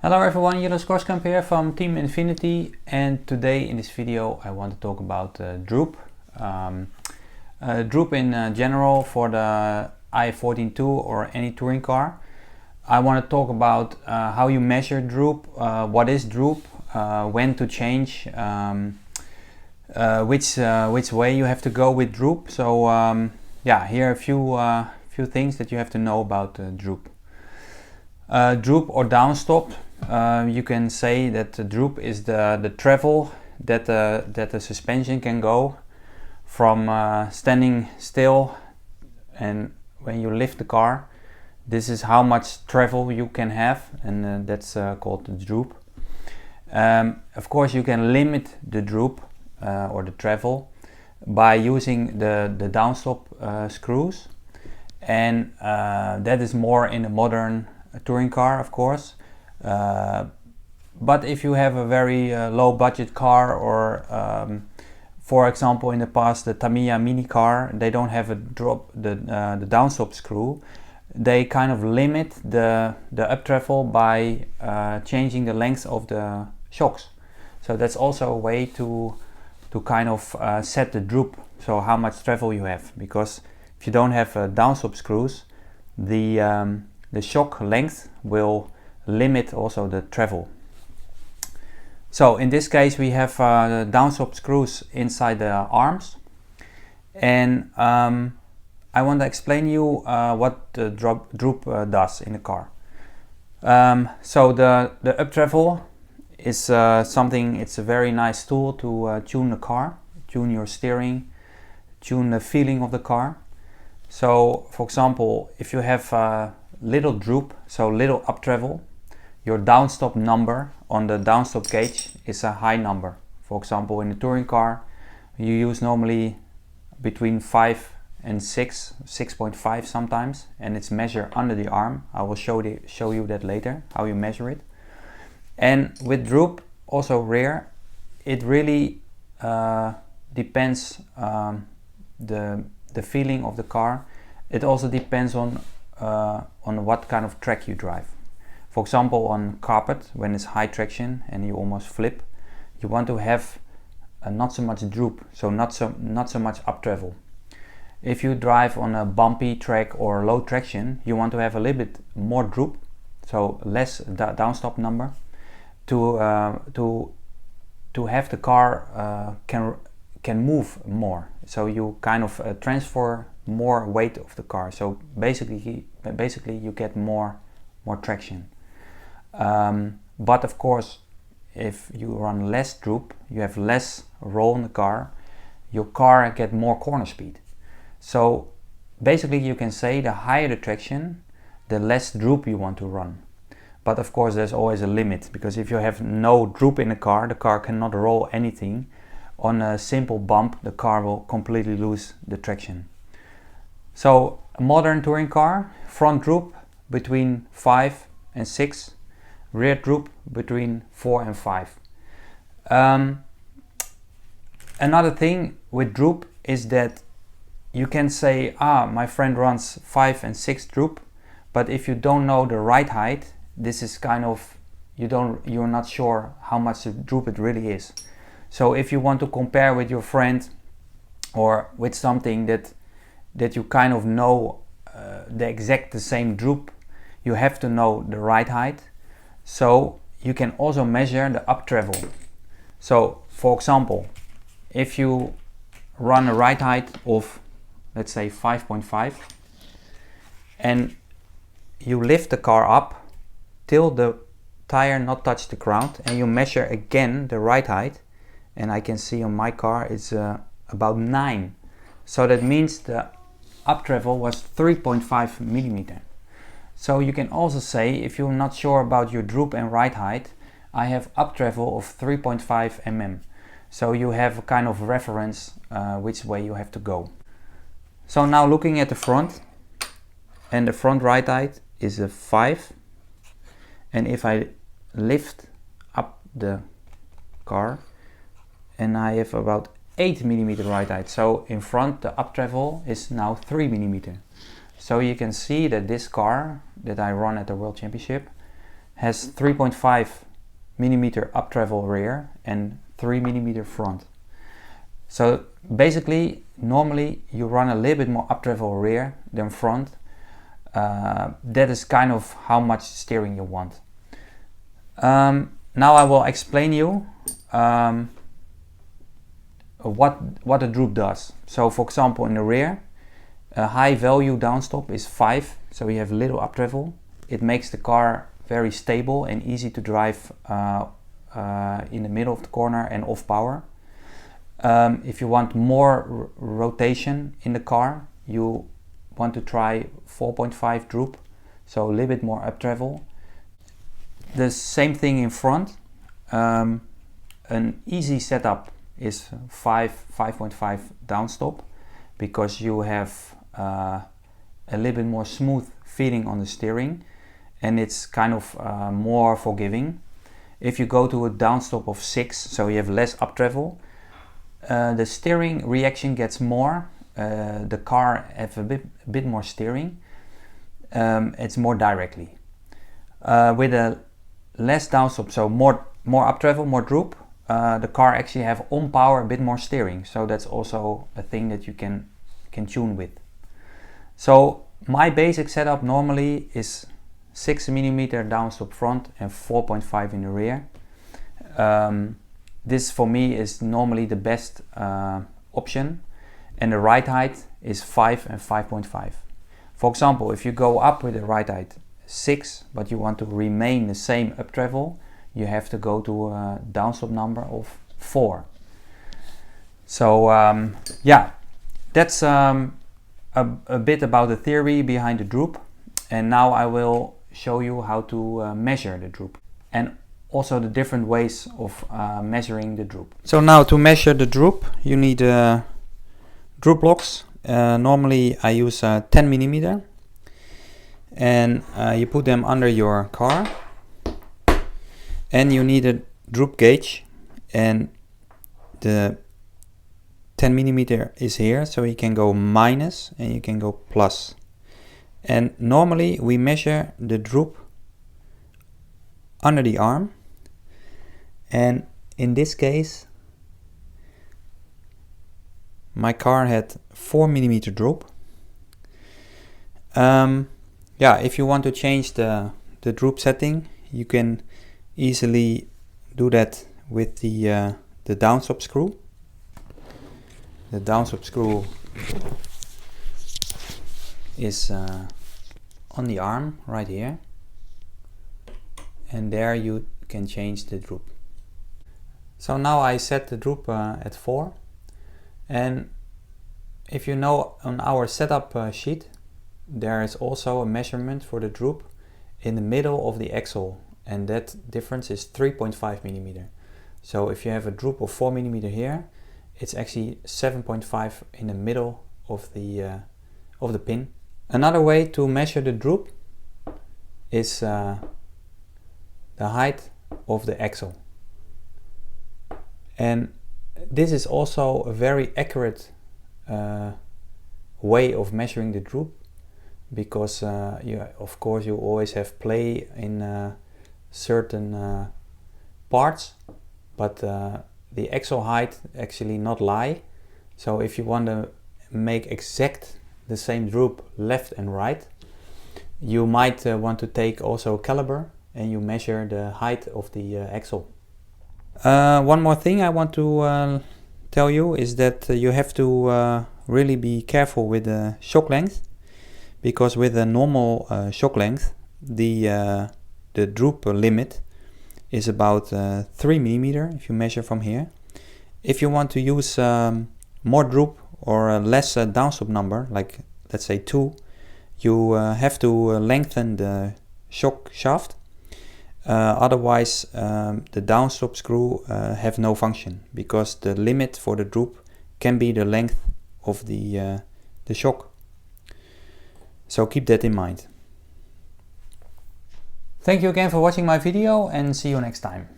Hello everyone, Jilles Groskamp here from Team Infinity, and today in this video I want to talk about droop. Droop in general for the IF14-2 or any touring car. I want to talk about how you measure droop, what is droop, when to change, which way you have to go with droop. So yeah, here are a few things that you have to know about droop. Droop or downstop. You can say that the droop is the travel that the suspension can go from standing still, and when you lift the car, this is how much travel you can have, and that's called the droop. Of course, you can limit the droop or the travel by using the downstop screws, and that is more in a modern touring car, of course. But if you have a very low budget car, or for example in the past the Tamiya mini car, they don't have a drop, the downstop screw. They kind of limit the up travel by changing the length of the shocks. So that's also a way to kind of set the droop, so how much travel you have, because if you don't have downstop screws, the shock length will limit also the travel. So in this case we have the downstop screws inside the arms, and I want to explain you what the droop does in the car. So the up travel is something, it's a very nice tool to tune the car, tune your steering, tune the feeling of the car. So for example, if you have little droop, so little up travel, your downstop number on the downstop gauge is a high number. For example, in a touring car you use normally between 5 and 6, 6.5 sometimes, and it's measured under the arm. I will show you that later, how you measure it. And with droop, also rear, it really depends the feeling of the car. It also depends on what kind of track you drive. For example, on carpet, when it's high traction and you almost flip, you want to have not so much droop, so not so much up travel. If you drive on a bumpy track or low traction, you want to have a little bit more droop, so less downstop number, to have the car can move more. So you kind of transfer more weight of the car. So basically you get more traction. But of course, if you run less droop, you have less roll in the car, your car get more corner speed. So basically you can say the higher the traction, the less droop you want to run. But of course there's always a limit, because if you have no droop in the car cannot roll anything. On a simple bump, the car will completely lose the traction. So a modern touring car, front droop between 5 and 6, rear droop between 4 and 5. Another thing with droop is that you can say, my friend runs 5 and 6 droop, but if you don't know the right height, this is kind of, you're not sure how much droop it really is. So if you want to compare with your friend or with something that you kind of know the same droop, you have to know the right height. So you can also measure the up travel. So for example, if you run a right height of, let's say 5.5, and you lift the car up till the tire not touch the ground, and you measure again the right height, and I can see on my car it's about 9. So that means the up travel was 3.5 millimeter. So you can also say, if you're not sure about your droop and right height, I have up travel of 3.5 mm. So you have a kind of reference which way you have to go. So now looking at the front, and the front right height is a 5, and if I lift up the car, and I have about 8 millimeter right height, so in front the up travel is now 3 millimeter. So you can see that this car that I run at the World Championship has 3.5 millimeter up travel rear and 3 millimeter front. So basically, normally you run a little bit more up travel rear than front. That is kind of how much steering you want. Now I will explain you what a droop does. So for example, in the rear, a high value downstop is 5, so you have little up travel. It makes the car very stable and easy to drive in the middle of the corner and off power. If you want more rotation in the car, you want to try 4.5 droop, so a little bit more up travel. The same thing in front. An easy setup is 5.5 downstop, because you have a little bit more smooth feeling on the steering, and it's kind of more forgiving. If you go to a downstop of 6, so you have less up travel, the steering reaction gets more. The car has a bit more steering. It's more directly. With a less downstop, so more up travel, more droop, the car actually have on power a bit more steering. So that's also a thing that you can tune with. So my basic setup normally is 6 millimeter downstop front and 4.5 in the rear. This for me is normally the best option, and the ride height is 5 and 5.5. For example, if you go up with the ride height 6 but you want to remain the same up travel, you have to go to a downstop number of 4. So yeah, that's a bit about the theory behind the droop, and now I will show you how to measure the droop and also the different ways of measuring the droop. So now to measure the droop, you need droop blocks. Normally I use 10 millimeter, and you put them under your car, and you need a droop gauge, and the 10 millimeter is here, so you can go minus and you can go plus. And normally we measure the droop under the arm, and in this case my car had 4 millimeter droop. Yeah, if you want to change the droop setting, you can easily do that with the downstop screw. The downstop screw is on the arm right here, and there you can change the droop. So now I set the droop at 4, and if you know, on our setup sheet there is also a measurement for the droop in the middle of the axle, and that difference is 3.5 millimeter. So if you have a droop of 4 millimeter here, it's actually 7.5 in the middle of the pin. Another way to measure the droop is the height of the axle, and this is also a very accurate way of measuring the droop, because of course you always have play in certain parts, but the axle height actually not lie. So if you want to make exact the same droop left and right, you might want to take also a caliper and you measure the height of the axle. One more thing I want to tell you is that you have to really be careful with the shock length, because with a normal shock length the droop limit is about 3 millimeter if you measure from here. If you want to use more droop or a less downstop number, like let's say 2, you have to lengthen the shock shaft. Otherwise the downstop screw have no function, because the limit for the droop can be the length of the shock. So keep that in mind. Thank you again for watching my video, and see you next time.